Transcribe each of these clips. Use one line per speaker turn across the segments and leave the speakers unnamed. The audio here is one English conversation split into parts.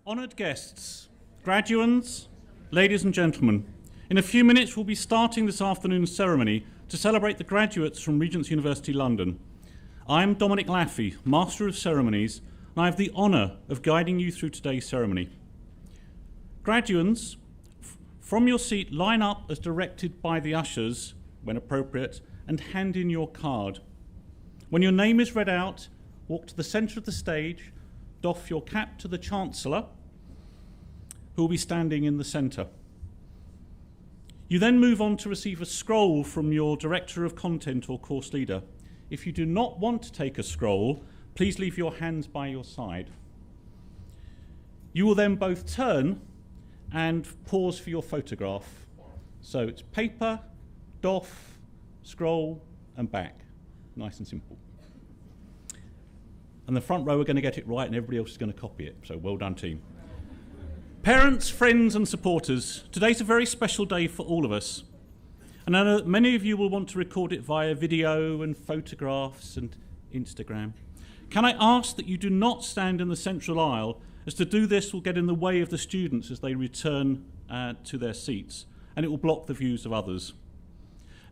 Honoured guests, graduands, ladies and gentlemen, in a few minutes we'll be starting this afternoon's ceremony to celebrate the graduates from Regent's University London. I'm Dominic Laffey, Master of Ceremonies, and I have the honour of guiding you through today's ceremony. Graduands, from your seat, line up as directed by the ushers, when appropriate, and hand in your card. When your name is read out, walk to the centre of the stage, doff your cap to the Chancellor, who will be standing in the centre. You then move on to receive a scroll from your Director of Content or course leader. If you do not want to take a scroll, please leave your hands by your side. You will then both turn and pause for your photograph. So it's paper, doff, scroll, and back. Nice and simple. And the front row are going to get it right and everybody else is going to copy it. So well done, team. Parents, friends and supporters, today's a very special day for all of us. And I know that many of you will want to record it via video and photographs and Instagram. Can I ask that you do not stand in the central aisle, as to do this will get in the way of the students as they return to their seats, and it will block the views of others.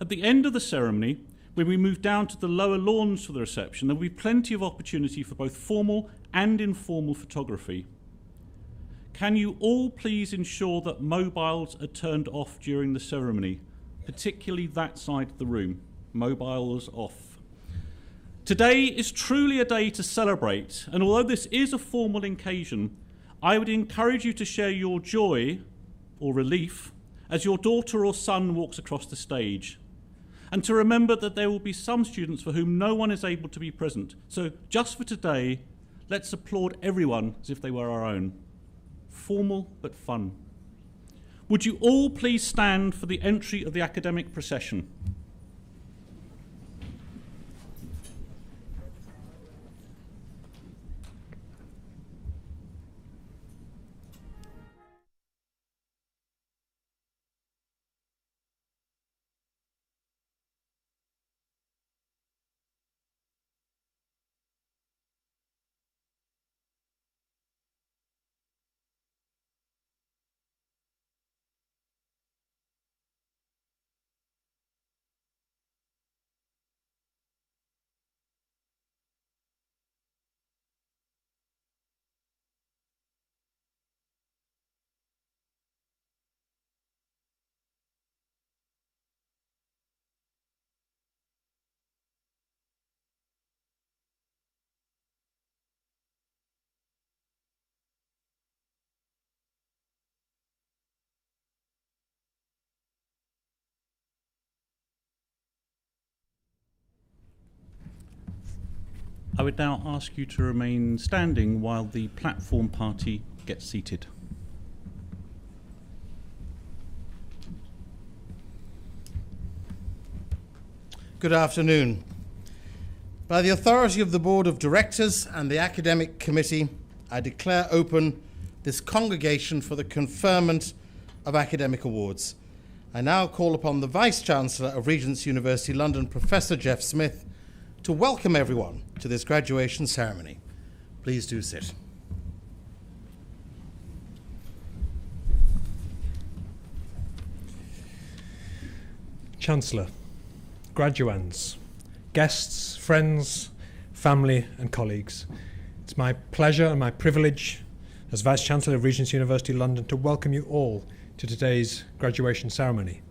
At the end of the ceremony, when we move down to the lower lawns for the reception, there will be plenty of opportunity for both formal and informal photography. Can you all please ensure that mobiles are turned off during the ceremony, particularly that side of the room? Mobiles off. Today is truly a day to celebrate, and although this is a formal occasion, I would encourage you to share your joy or relief as your daughter or son walks across the stage. And to remember that there will be some students for whom no one is able to be present. So just for today, let's applaud everyone as if they were our own. Formal but fun. Would you all please stand for the entry of the academic procession? I would now ask you to remain standing while the platform party gets seated.
Good afternoon. By the authority of the Board of Directors and the Academic Committee, I declare open this congregation for the conferment of academic awards. I now call upon the Vice-Chancellor of Regent's University London, Professor Jeff Smith, to welcome everyone to this graduation ceremony. Please do sit.
Chancellor, graduands, guests, friends, family and colleagues, it's my pleasure and my privilege as Vice-Chancellor of Regent's University London to welcome you all to today's graduation ceremony.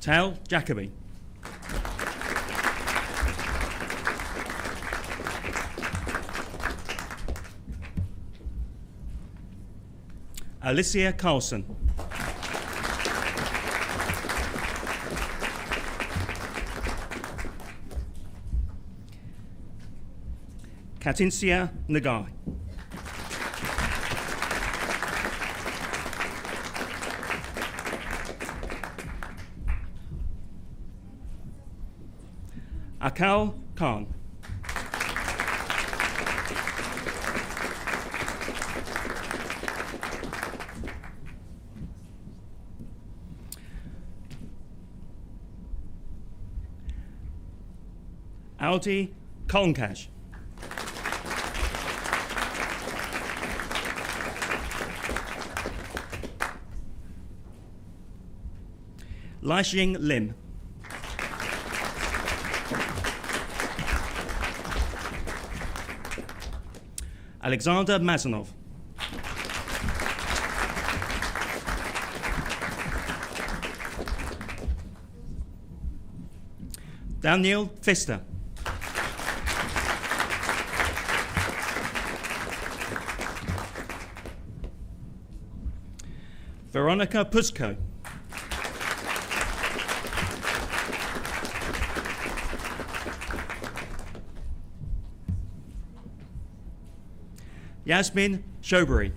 Tal Jacobi. Alicia Carlson. Katincia Nagai. Akal Khan. Aldi Kolnkash. Laixing Lim. Alexander Mazanov. Daniel Pfister. Veronica Pusko. Yasmin Shobari.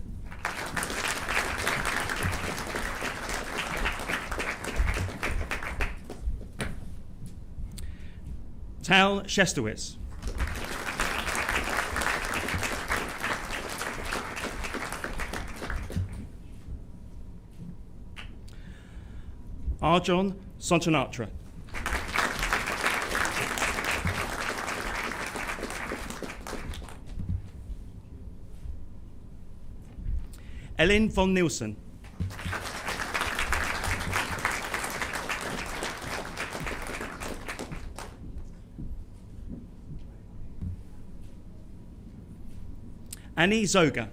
Tal Shestowitz. Arjon Santanatra. Ellen von Nielsen. Annie Zoga.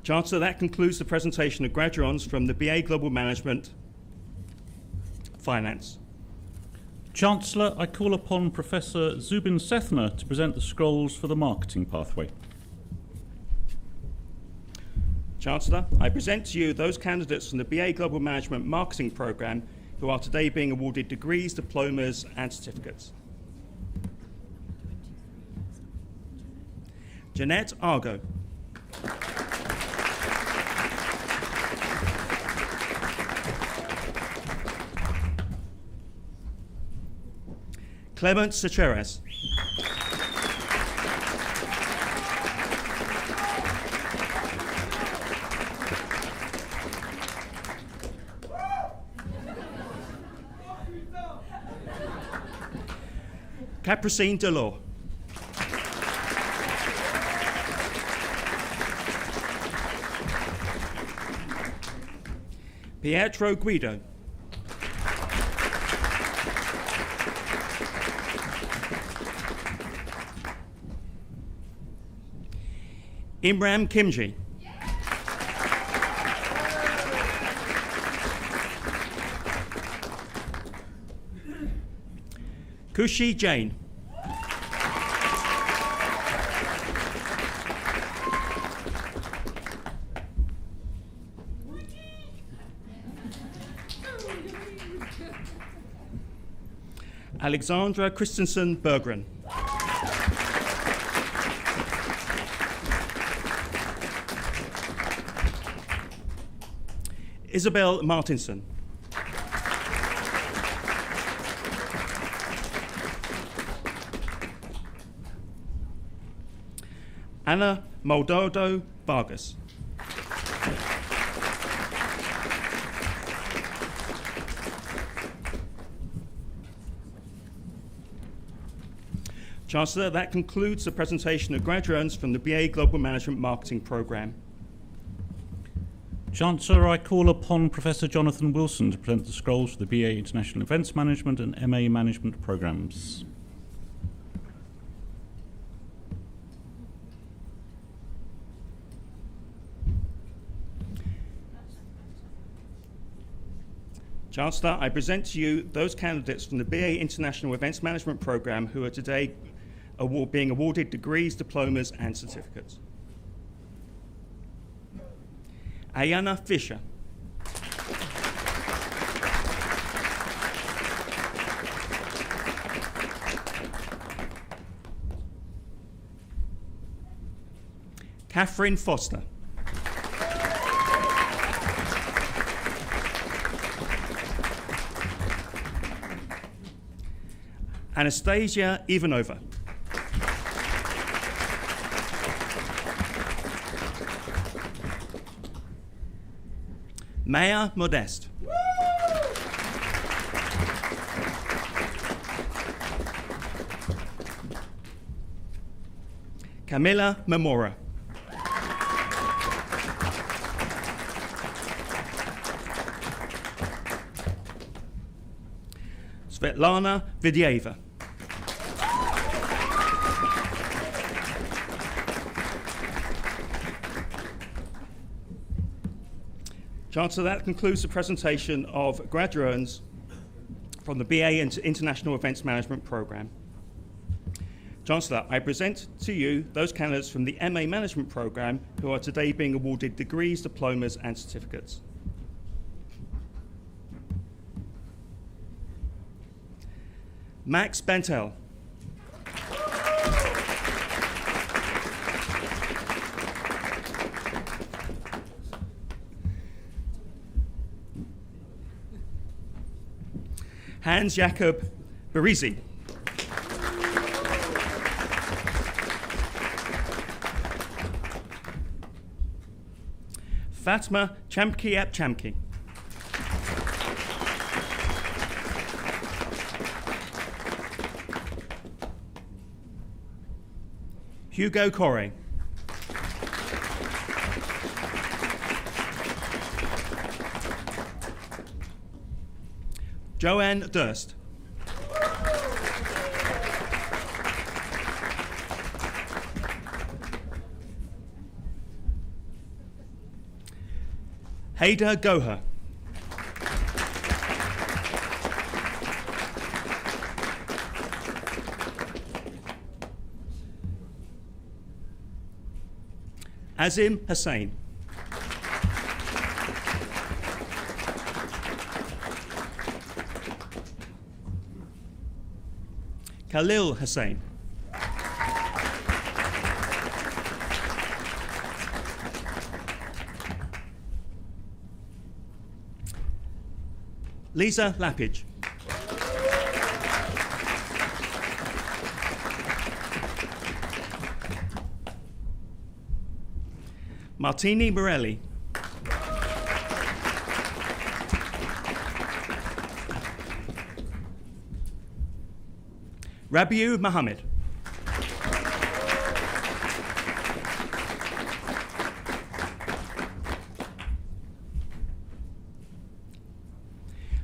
Chancellor, that concludes the presentation of graduands from the BA Global Management Finance.
Chancellor, I call upon Professor Zubin Sethna to present the scrolls for the marketing pathway.
Chancellor, I present to you those candidates from the BA Global Management Marketing Programme who are today being awarded degrees, diplomas and certificates. Jeanette Argo. Clement Secheres. Capucine Delors. Pietro Guido. Imran Kimji. Kushi Jain. Alexandra Christensen Berggren. Isabel Martinson. Anna Maldonado Vargas. Chancellor, that concludes the presentation of graduands from the BA Global Management Marketing Programme.
Chancellor, I call upon Professor Jonathan Wilson to present the scrolls for the BA International Events Management and MA Management Programmes.
Chancellor, I present to you those candidates from the BA International Events Management Programme who are today being awarded degrees, diplomas and certificates. Ayana Fisher. Catherine Foster. Anastasia Ivanova. Maya Modeste. Camilla Memora. Svetlana Vidyeva. Chancellor, that concludes the presentation of graduates from the BA International Events Management Programme. Chancellor, I present to you those candidates from the MA Management Programme who are today being awarded degrees, diplomas and certificates. Max Bantel. Hans Jakob Berizzi. Fatma Chamki. Hugo Corre. Joanne Durst. Haida Goha. Azim Hussain. Khalil Hussain. Lisa Lappage. Martini Morelli. Rabiu Mohammed.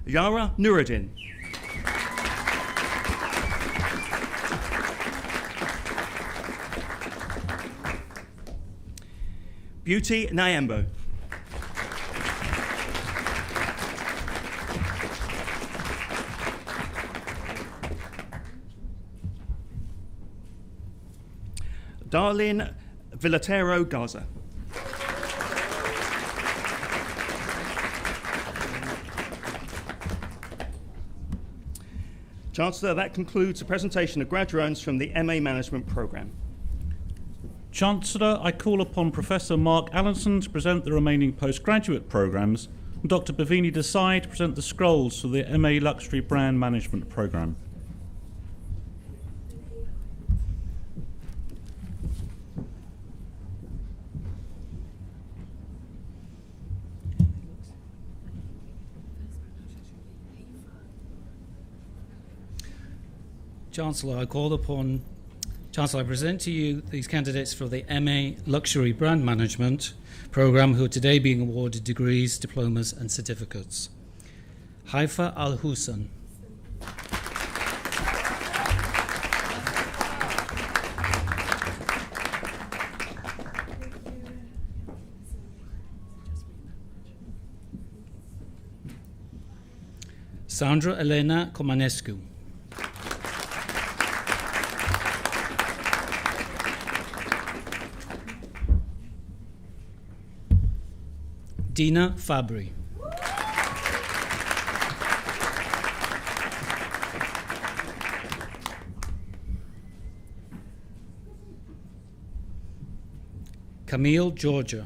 Yara Nuruddin. Beauty Nyambo. Darlene Villatero Garza. Chancellor, that concludes the presentation of graduates from the MA Management Programme.
Chancellor, I call upon Professor Mark Allenson to present the remaining postgraduate programmes and Dr. Bhavini Desai to present the scrolls for the MA Luxury Brand Management Programme.
Chancellor, I present to you these candidates for the MA Luxury Brand Management Programme who are today being awarded degrees, diplomas and certificates. Haifa Al-Hussein. Sandra Elena Comanescu. Dina Fabri. Camille Georgia.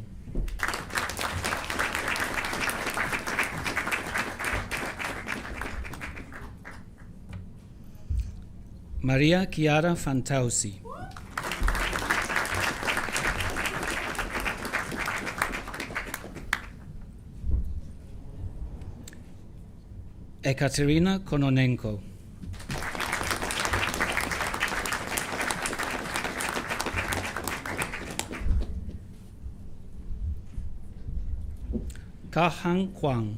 Maria Chiara Fantausi. Ekaterina Kononenko. Kahang Kwang.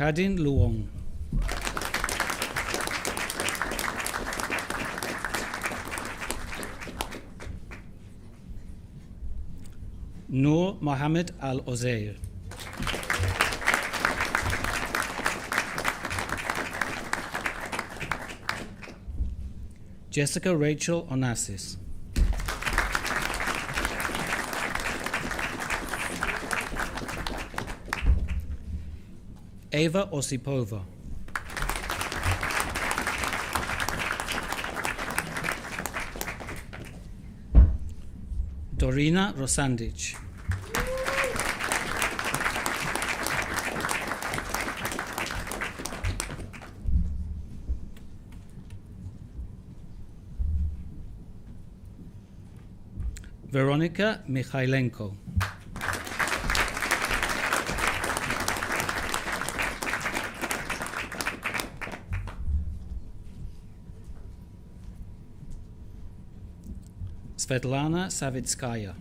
Kadin Luong. Noor Mohammed Al-Ozeir. Jessica Rachel Onassis. Eva Osipova. Dorina Rosandic. Veronica Mikhailenko. Svetlana Savitskaya.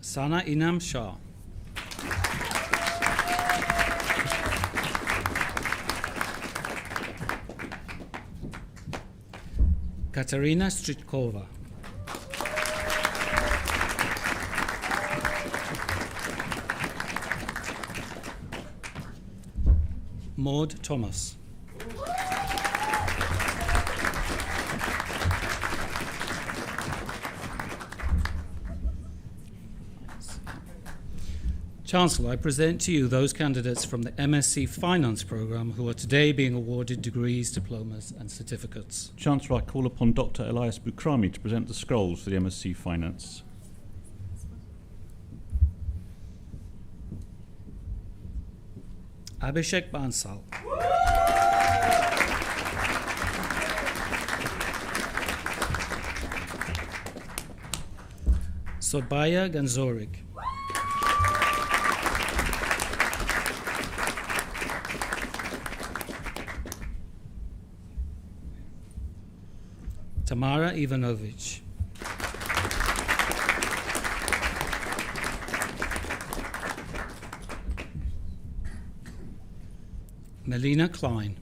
Sana Inam Shah. Katarina Stritkova. Maud Thomas. Chancellor, I present to you those candidates from the MSc Finance programme who are today being awarded degrees, diplomas and certificates.
Chancellor, I call upon Dr. Elias Bukrami to present the scrolls for the MSc Finance.
Abhishek Bansal. Sodbaya Ganzorig. Tamara Ivanovich. Melina Klein.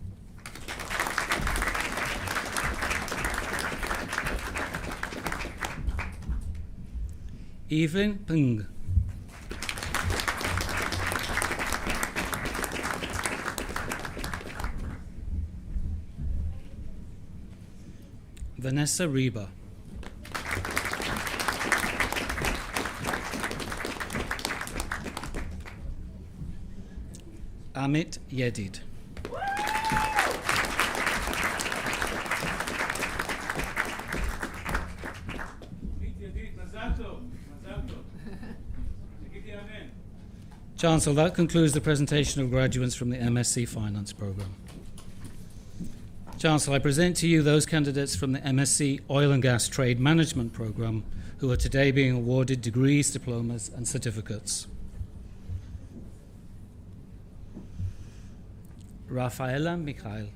Evelyn Pung. Vanessa Reba. Amit Yedid. Chancellor, that concludes the presentation of graduates from the MSc Finance programme. Chancellor, I present to you those candidates from the MSc Oil and Gas Trade Management programme who are today being awarded degrees, diplomas and certificates. Rafaela Mikhail.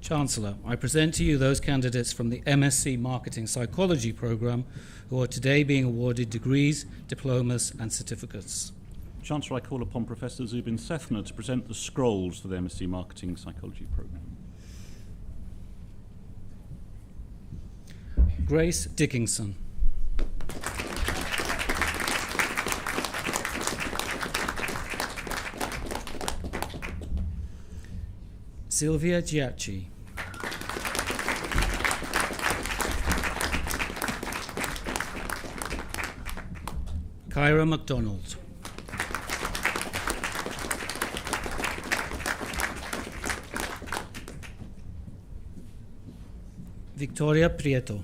Chancellor, I present to you those candidates from the MSc Marketing Psychology program who are today being awarded degrees, diplomas and certificates.
Chancellor, I call upon Professor Zubin Sethna to present the scrolls for the MSc Marketing Psychology program.
Grace Dickinson. Sylvia Giacchi. Kyra MacDonald. Victoria Prieto.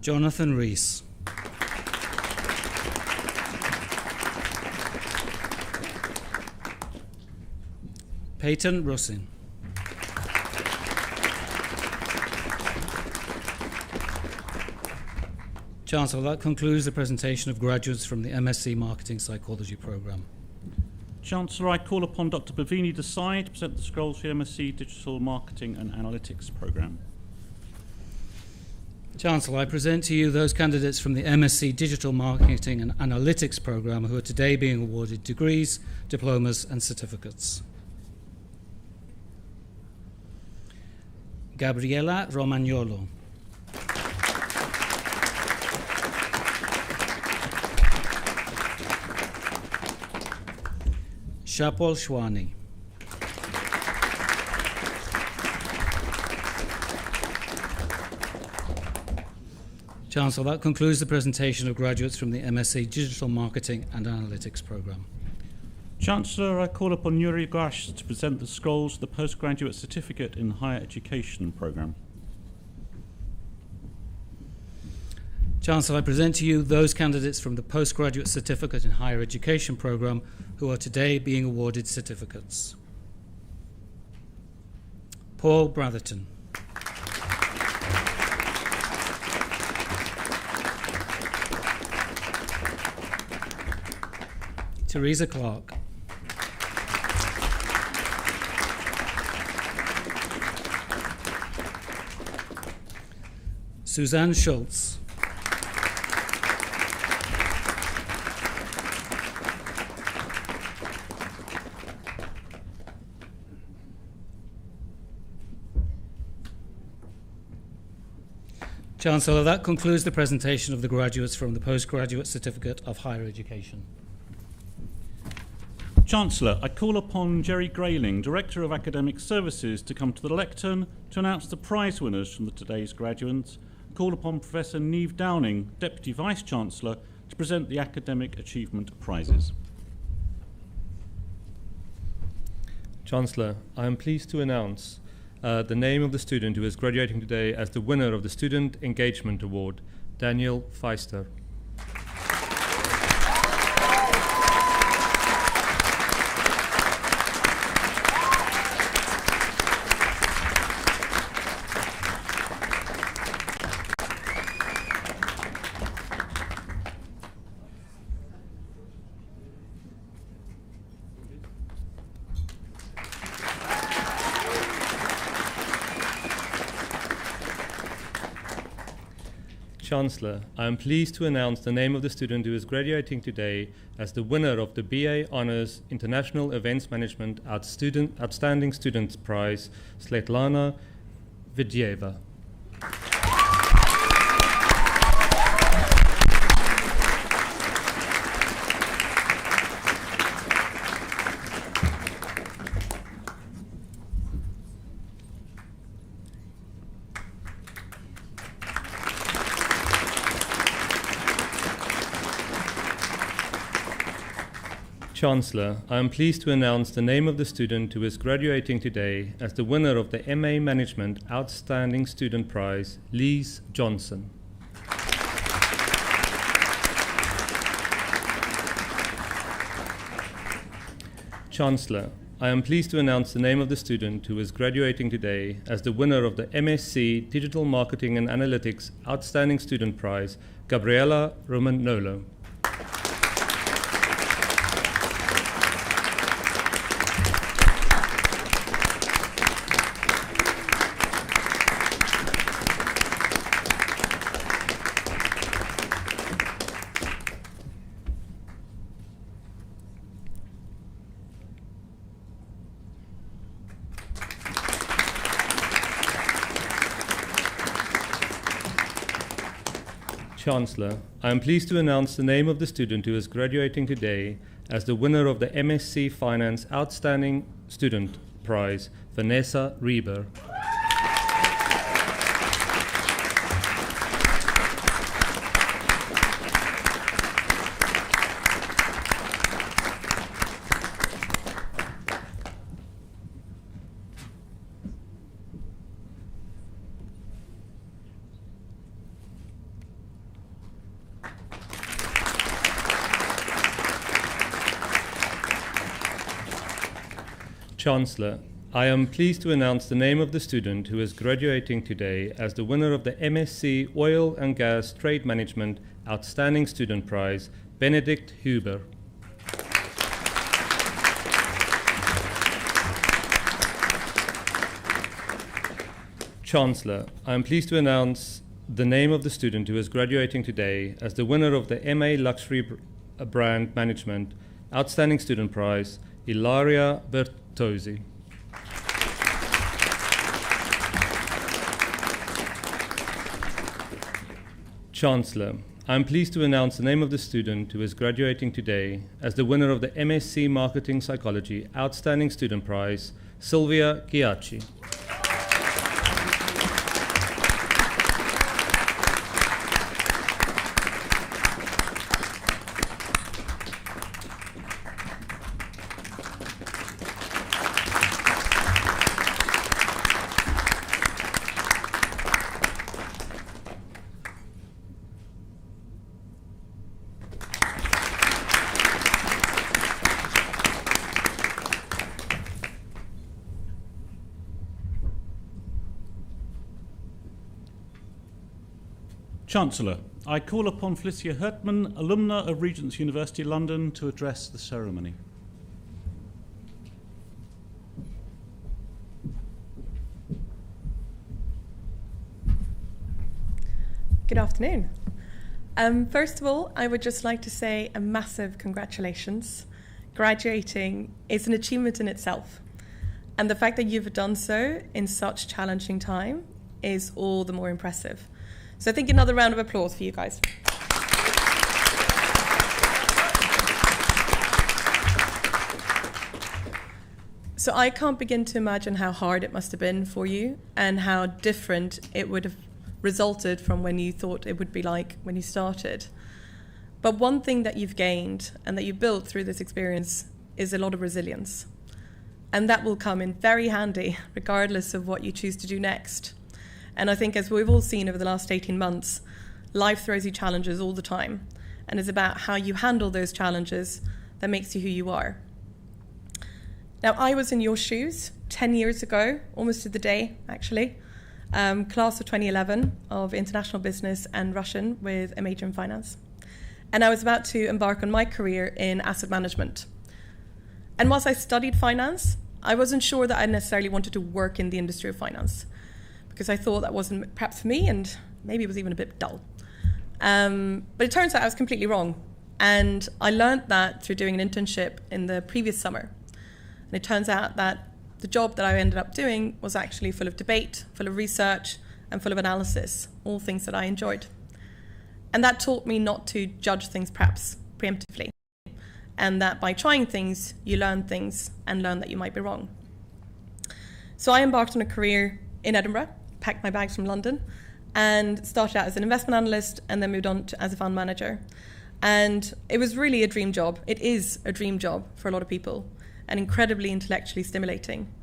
Jonathan Rees. Peyton Russin. Chancellor, that concludes the presentation of graduates from the MSc Marketing Psychology program.
Chancellor, I call upon Dr. Bhavini Desai to present the scrolls for the MSc Digital Marketing and Analytics program.
Chancellor, I present to you those candidates from the MSc Digital Marketing and Analytics program who are today being awarded degrees, diplomas and certificates. Gabriela Romagnolo. Shapol Shwani. Chancellor, that concludes the presentation of graduates from the MSc Digital Marketing and Analytics program.
Chancellor, I call upon Yuri Gash to present the scrolls of the Postgraduate Certificate in Higher Education program.
Chancellor, I present to you those candidates from the Postgraduate Certificate in Higher Education program who are today being awarded certificates. Paul Bratherton. Teresa Clark. Suzanne Schultz. Chancellor, that concludes the presentation of the graduates from the Postgraduate Certificate of Higher Education.
Chancellor, I call upon Jerry Grayling, Director of Academic Services, to come to the lectern to announce the prize winners from today's graduates. I call upon Professor Neve Downing, Deputy Vice-Chancellor, to present the Academic Achievement Prizes.
Chancellor, I am pleased to announce the name of the student who is graduating today as the winner of the Student Engagement Award, Daniel Feister. Chancellor, I am pleased to announce the name of the student who is graduating today as the winner of the BA Honours International Events Management Outstanding Students Prize, Svetlana Vidyeva. Chancellor, I am pleased to announce the name of the student who is graduating today as the winner of the MA Management Outstanding Student Prize, Lise Johnson. Chancellor, I am pleased to announce the name of the student who is graduating today as the winner of the MSc Digital Marketing and Analytics Outstanding Student Prize, Gabriela Romagnolo. Chancellor, I am pleased to announce the name of the student who is graduating today as the winner of the MSc Finance Outstanding Student Prize, Vanessa Reber. Chancellor, I am pleased to announce the name of the student who is graduating today as the winner of the MSc Oil and Gas Trade Management Outstanding Student Prize, Benedict Huber. Chancellor, I am pleased to announce the name of the student who is graduating today as the winner of the MA Luxury Brand Management Outstanding Student Prize, Ilaria Bertozzi. Chancellor, I am pleased to announce the name of the student who is graduating today as the winner of the MSc Marketing Psychology Outstanding Student Prize, Silvia Chiacci.
Chancellor, I call upon Felicia Hertman, alumna of Regent's University London, to address the ceremony.
Good afternoon. First of all, I would just like to say a massive congratulations. Graduating is an achievement in itself. And the fact that you've done so in such challenging time is all the more impressive. So I think another round of applause for you guys. So I can't begin to imagine how hard it must have been for you and how different it would have resulted from when you thought it would be like when you started. But one thing that you've gained and that you built through this experience is a lot of resilience. And that will come in very handy regardless of what you choose to do next. And I think as we've all seen over the last 18 months, life throws you challenges all the time. And it's about how you handle those challenges that makes you who you are. Now, I was in your shoes 10 years ago, almost to the day, actually. Class of 2011 of International Business and Russian with a major in finance. And I was about to embark on my career in asset management. And whilst I studied finance, I wasn't sure that I necessarily wanted to work in the industry of finance, because I thought that wasn't perhaps for me, and maybe it was even a bit dull. But it turns out I was completely wrong. And I learned that through doing an internship in the previous summer. And it turns out that the job that I ended up doing was actually full of debate, full of research, and full of analysis, all things that I enjoyed. And that taught me not to judge things perhaps preemptively. And that by trying things, you learn things and learn that you might be wrong. So I embarked on a career in Edinburgh, packed my bags from London, and started out as an investment analyst and then moved on as a fund manager. And it was really a dream job. It is a dream job for a lot of people and incredibly intellectually stimulating.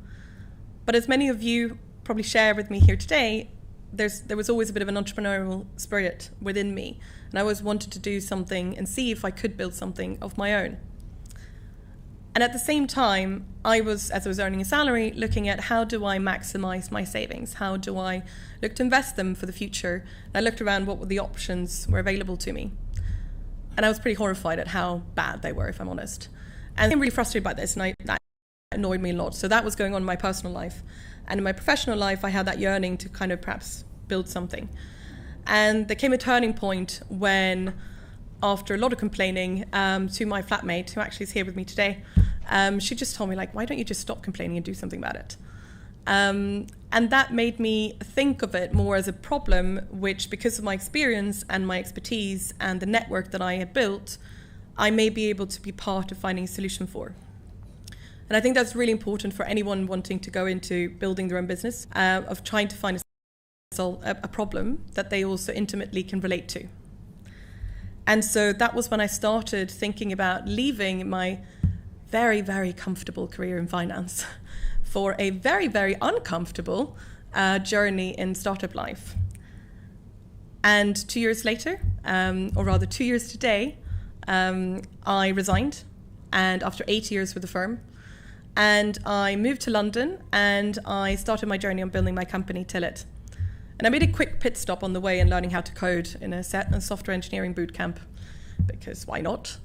But as many of you probably share with me here today, there was always a bit of an entrepreneurial spirit within me. And I always wanted to do something and see if I could build something of my own. And at the same time, as I was earning a salary, looking at how do I maximize my savings? How do I look to invest them for the future? And I looked around what the options were available to me. And I was pretty horrified at how bad they were, if I'm honest. And I'm really frustrated by this, and that annoyed me a lot. So that was going on in my personal life. And in my professional life, I had that yearning to kind of perhaps build something. And there came a turning point when, after a lot of complaining to my flatmate, who actually is here with me today, she just told me, like, why don't you just stop complaining and do something about it? And that made me think of it more as a problem, which, because of my experience and my expertise and the network that I had built, I may be able to be part of finding a solution for. And I think that's really important for anyone wanting to go into building their own business, of trying to find a problem that they also intimately can relate to. And so that was when I started thinking about leaving my very, very comfortable career in finance for a very, very uncomfortable journey in startup life. And 2 years later, or rather 2 years today, I resigned, and after 8 years with the firm, and I moved to London, and I started my journey on building my company, Tillit. And I made a quick pit stop on the way in learning how to code in a software engineering bootcamp, because why not?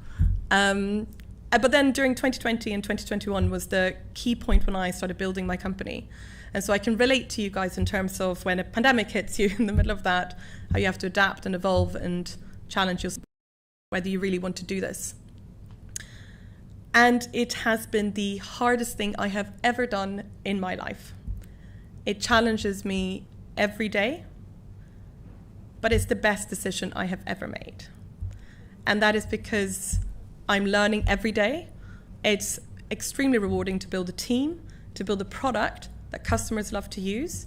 But then during 2020 and 2021 was the key point when I started building my company. And so I can relate to you guys in terms of when a pandemic hits you in the middle of that, how you have to adapt and evolve and challenge yourself, whether you really want to do this. And it has been the hardest thing I have ever done in my life. It challenges me every day, but it's the best decision I have ever made. And that is because I'm learning every day. It's extremely rewarding to build a team, to build a product that customers love to use,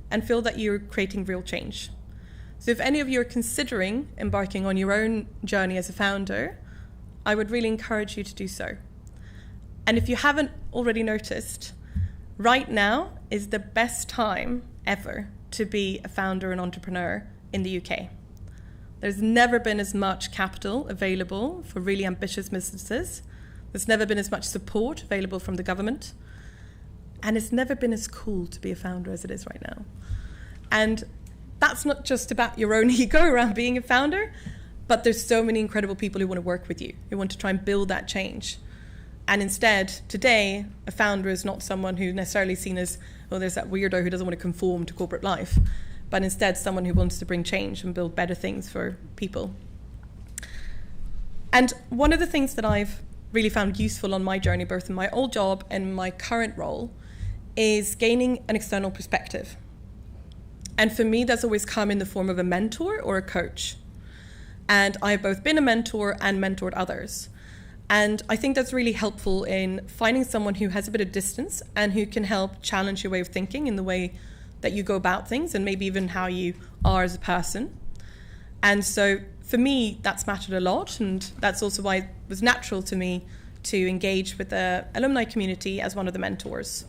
and feel that you're creating real change. So if any of you are considering embarking on your own journey as a founder, I would really encourage you to do so. And if you haven't already noticed, right now is the best time ever to be a founder and entrepreneur in the UK. There's never been as much capital available for really ambitious businesses. There's never been as much support available from the government. And it's never been as cool to be a founder as it is right now. And that's not just about your own ego around being a founder, but there's so many incredible people who want to work with you, who want to try and build that change. And instead, today, a founder is not someone who's necessarily seen as, oh, there's that weirdo who doesn't want to conform to corporate life, but instead someone who wants to bring change and build better things for people. And one of the things that I've really found useful on my journey, both in my old job and my current role, is gaining an external perspective. And for me, that's always come in the form of a mentor or a coach. And I've both been a mentor and mentored others. And I think that's really helpful in finding someone who has a bit of distance and who can help challenge your way of thinking in the way that you go about things and maybe even how you are as a person. And so for me, that's mattered a lot. And that's also why it was natural to me to engage with the alumni community as one of the mentors.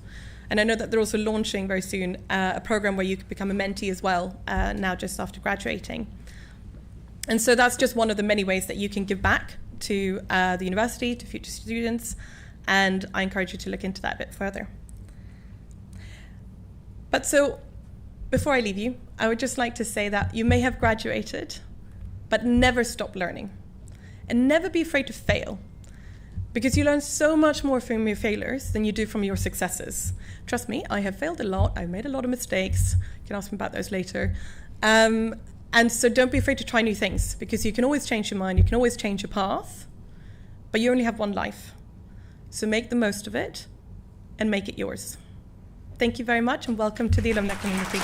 And I know that they're also launching very soon a program where you could become a mentee as well, now just after graduating. And so that's just one of the many ways that you can give back to the university, to future students, and I encourage you to look into that a bit further. But so, before I leave you, I would just like to say that you may have graduated, but never stop learning. And never be afraid to fail, because you learn so much more from your failures than you do from your successes. Trust me, I have failed a lot, I've made a lot of mistakes, you can ask me about those later. And so don't be afraid to try new things, because you can always change your mind, you can always change your path, but you only have one life. So make the most of it and make it yours. Thank you very much and welcome to the alumni community.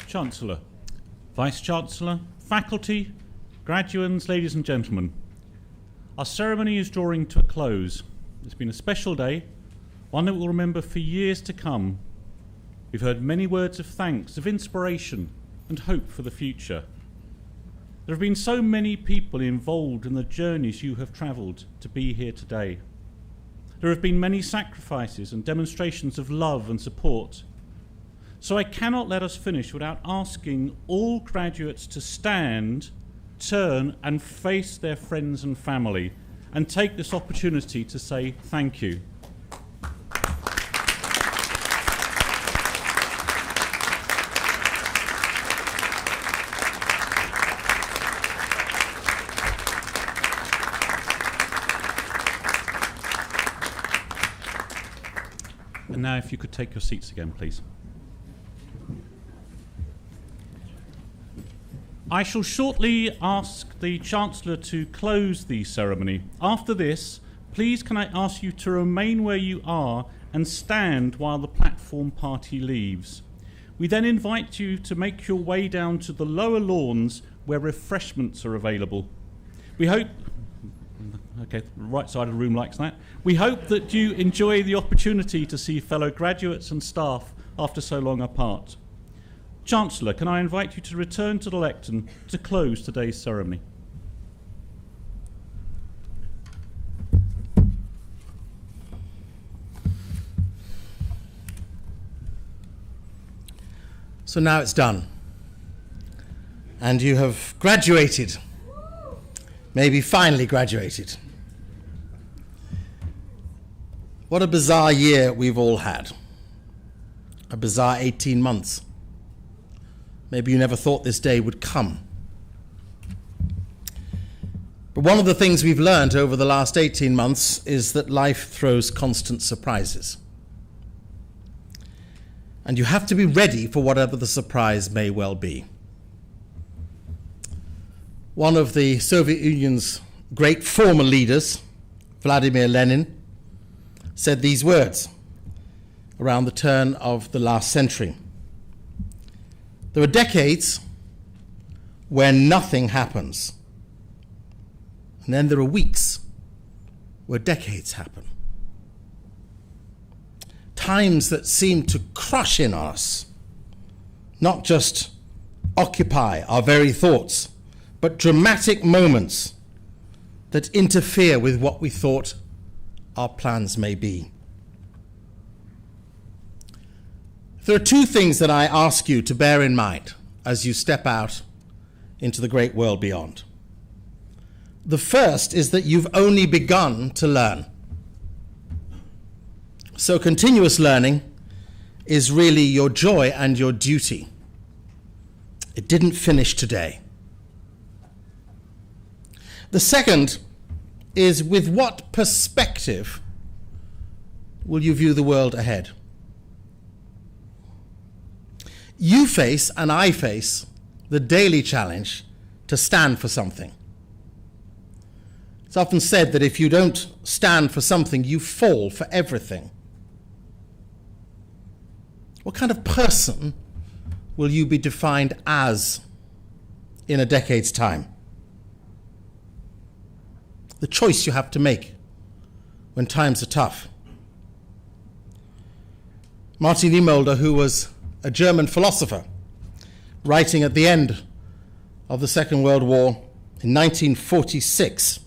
Chancellor, Vice-Chancellor, faculty, graduands, ladies and gentlemen. Our ceremony is drawing to a close. It's been a special day, one that we'll remember for years to come. We've heard many words of thanks, of inspiration and hope for the future. There have been so many people involved in the journeys you have travelled to be here today. There have been many sacrifices and demonstrations of love and support. So I cannot let us finish without asking all graduates to stand, turn and face their friends and family and take this opportunity to say thank you. And now if you could take your seats again, please. I shall shortly ask the Chancellor to close the ceremony. After this, please can I ask you to remain where you are and stand while the platform party leaves. We then invite you to make your way down to the lower lawns where refreshments are available. We hope, okay, the right side of the room likes that. We hope that you enjoy the opportunity to see fellow graduates and staff after so long apart. Chancellor, can I invite you to return to the lectern to close today's ceremony?
So now it's done. And you have graduated. Maybe finally graduated. What a bizarre year we've all had. A bizarre 18 months. Maybe you never thought this day would come. But one of the things we've learned over the last 18 months is that life throws constant surprises. And you have to be ready for whatever the surprise may well be. One of the Soviet Union's great former leaders, Vladimir Lenin, said these words around the turn of the last century. There are decades where nothing happens. And then there are weeks where decades happen. Times that seem to crush in on us, not just occupy our very thoughts, but dramatic moments that interfere with what we thought our plans may be. There are two things that I ask you to bear in mind as you step out into the great world beyond. The first is that you've only begun to learn. So continuous learning is really your joy and your duty. It didn't finish today. The second is, with what perspective will you view the world ahead? You face, and I face, the daily challenge to stand for something. It's often said that if you don't stand for something, you fall for everything. What kind of person will you be defined as in a decade's time? The choice you have to make when times are tough. Martin Niemöller, who was a German philosopher, writing at the end of the Second World War in 1946,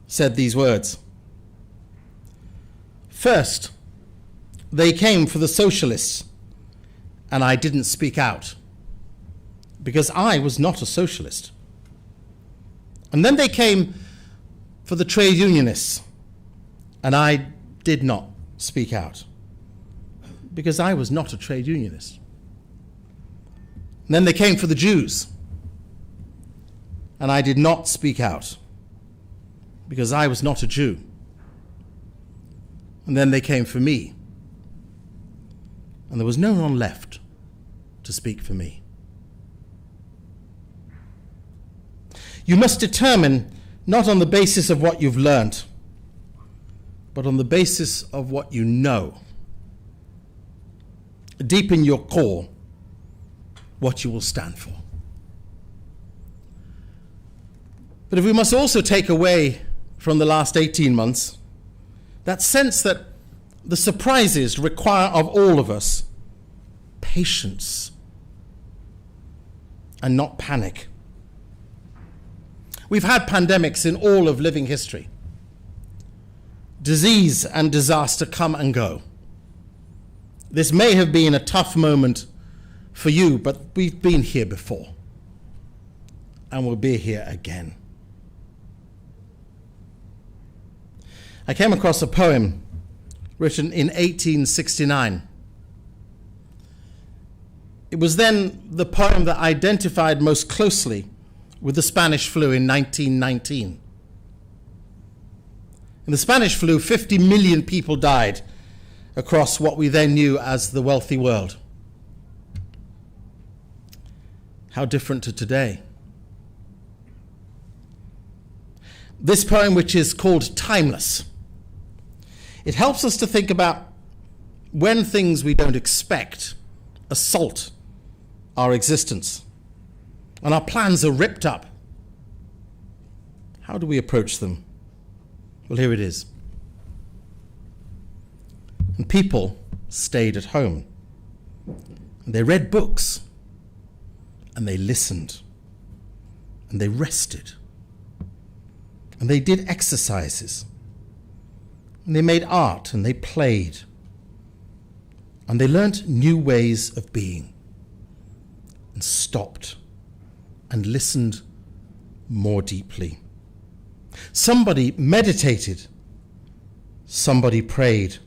said these words: "First, they came for the socialists, and I didn't speak out, because I was not a socialist. And then they came for the trade unionists, and I did not speak out, because I was not a trade unionist. And then they came for the Jews, and I did not speak out, because I was not a Jew. And then they came for me, and there was no one left to speak for me." You must determine not on the basis of what you've learned, but on the basis of what you know. Deep in your core, what you will stand for. But if we must also take away from the last 18 months that sense that the surprises require of all of us patience and not panic. We've had pandemics in all of living history. Disease and disaster come and go. This may have been a tough moment for you, but we've been here before, and we'll be here again. I came across a poem written in 1869. It was then the poem that identified most closely with the Spanish flu in 1919. In the Spanish flu, 50 million people died across what we then knew as the wealthy world. How different to today. This poem, which is called Timeless, it helps us to think about when things we don't expect assault our existence and our plans are ripped up. How do we approach them? Well, here it is. And people stayed at home. And they read books. And they listened. And they rested. And they did exercises. And they made art and they played. And they learnt new ways of being. And stopped. And listened more deeply. Somebody meditated. Somebody prayed.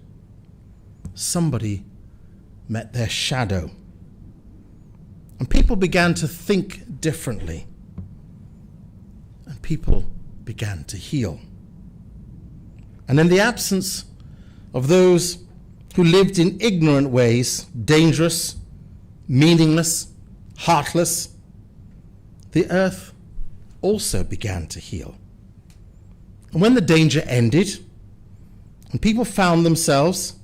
Somebody met their shadow. And people began to think differently. And people began to heal. And in the absence of those who lived in ignorant ways, dangerous, meaningless, heartless, the earth also began to heal. And when the danger ended, and people found themselves,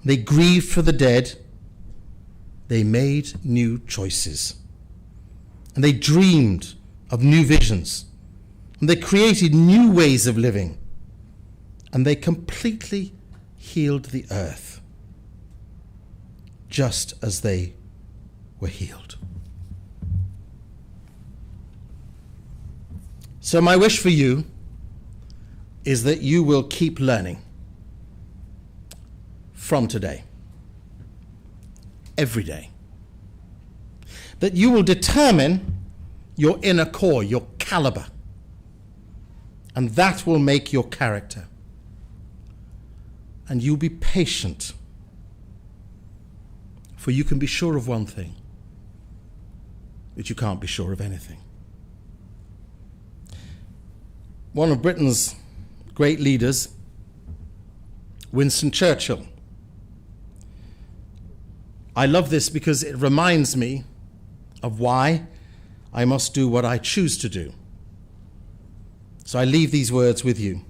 they grieved for the dead, they made new choices. And they dreamed of new visions. And they created new ways of living. And they completely healed the earth, just as they were healed. So my wish for you is that you will keep learning from today, every day. That you will determine your inner core, your caliber, and that will make your character. And you'll be patient, for you can be sure of one thing, but you can't be sure of anything. One of Britain's great leaders, Winston Churchill. I love this because it reminds me of why I must do what I choose to do. So I leave these words with you.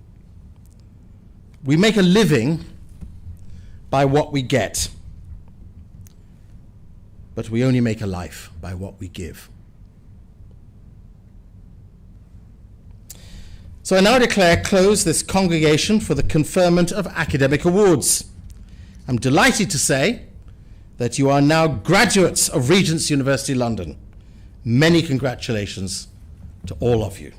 We make a living by what we get, but we only make a life by what we give. So I now declare closed this congregation for the conferment of academic awards. I'm delighted to say that you are now graduates of Regent's University London. Many congratulations to all of you.